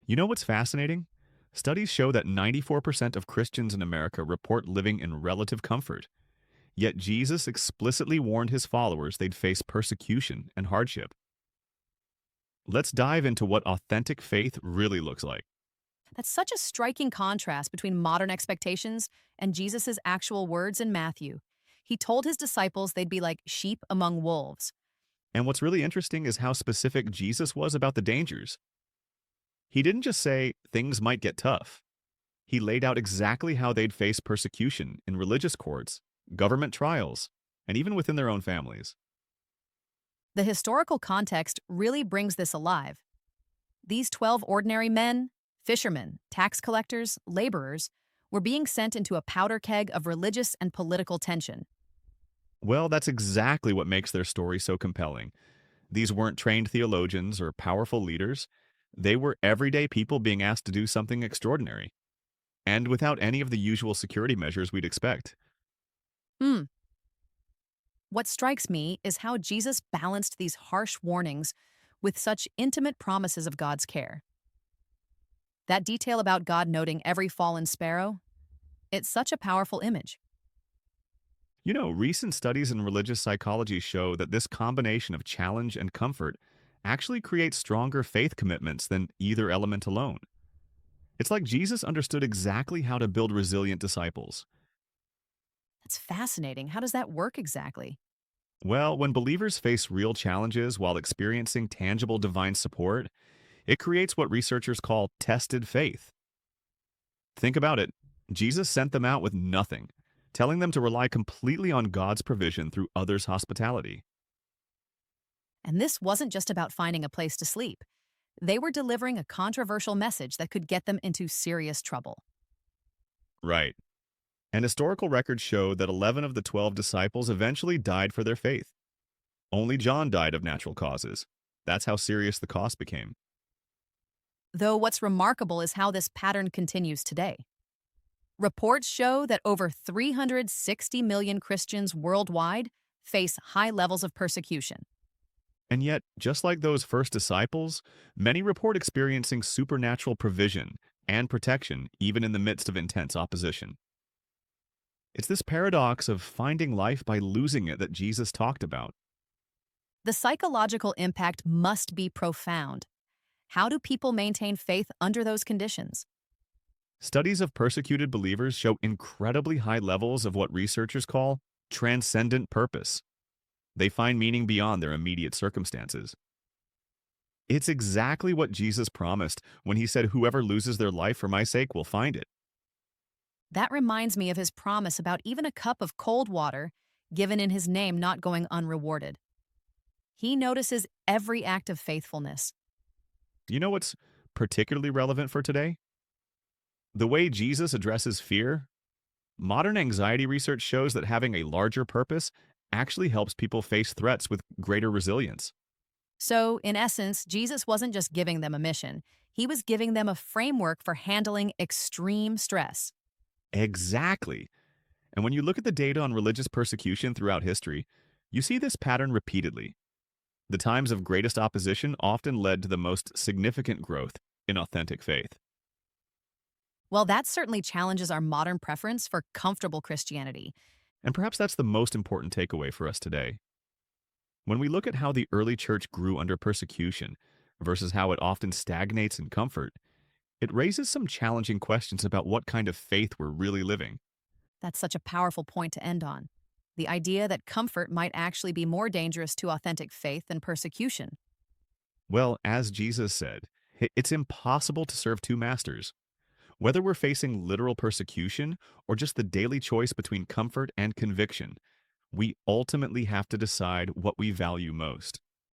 You know what's fascinating? Studies show that 94% of Christians in America report living in relative comfort. Yet Jesus explicitly warned his followers they'd face persecution and hardship. Let's dive into what authentic faith really looks like. That's such a striking contrast between modern expectations and Jesus' actual words in Matthew. He told his disciples they'd be like sheep among wolves. And what's really interesting is how specific Jesus was about the dangers. He didn't just say things might get tough. He laid out exactly how they'd face persecution in religious courts, government trials, and even within their own families. The historical context really brings this alive. These 12 ordinary men, fishermen, tax collectors, laborers, were being sent into a powder keg of religious and political tension. Well, that's exactly what makes their story so compelling. These weren't trained theologians or powerful leaders. They were everyday people being asked to do something extraordinary, and without any of the usual security measures we'd expect. Hmm. What strikes me is how Jesus balanced these harsh warnings with such intimate promises of God's care. That detail about God noting every fallen sparrow, it's such a powerful image. You know, recent studies in religious psychology show that this combination of challenge and comfort actually creates stronger faith commitments than either element alone. It's like Jesus understood exactly how to build resilient disciples. That's fascinating. How does that work exactly? Well, when believers face real challenges while experiencing tangible divine support, it creates what researchers call tested faith. Think about it. Jesus sent them out with nothing, telling them to rely completely on God's provision through others' hospitality. And this wasn't just about finding a place to sleep. They were delivering a controversial message that could get them into serious trouble. Right. And historical records show that 11 of the 12 disciples eventually died for their faith. Only John died of natural causes. That's how serious the cost became. Though what's remarkable is how this pattern continues today. Reports show that over 360 million Christians worldwide face high levels of persecution. And yet, just like those first disciples, many report experiencing supernatural provision and protection even in the midst of intense opposition. It's this paradox of finding life by losing it that Jesus talked about. The psychological impact must be profound. How do people maintain faith under those conditions? Studies of persecuted believers show incredibly high levels of what researchers call transcendent purpose. They find meaning beyond their immediate circumstances. It's exactly what Jesus promised when he said, "Whoever loses their life for my sake will find it." That reminds me of his promise about even a cup of cold water given in his name not going unrewarded. He notices every act of faithfulness. You know what's particularly relevant for today? The way Jesus addresses fear. Modern anxiety research shows that having a larger purpose actually helps people face threats with greater resilience. So, in essence, Jesus wasn't just giving them a mission, he was giving them a framework for handling extreme stress. Exactly. And when you look at the data on religious persecution throughout history, you see this pattern repeatedly. The times of greatest opposition often led to the most significant growth in authentic faith. Well, that certainly challenges our modern preference for comfortable Christianity. And perhaps that's the most important takeaway for us today. When we look at how the early church grew under persecution versus how it often stagnates in comfort, it raises some challenging questions about what kind of faith we're really living. That's such a powerful point to end on. The idea that comfort might actually be more dangerous to authentic faith than persecution. Well, as Jesus said, it's impossible to serve two masters. Whether we're facing literal persecution or just the daily choice between comfort and conviction, we ultimately have to decide what we value most.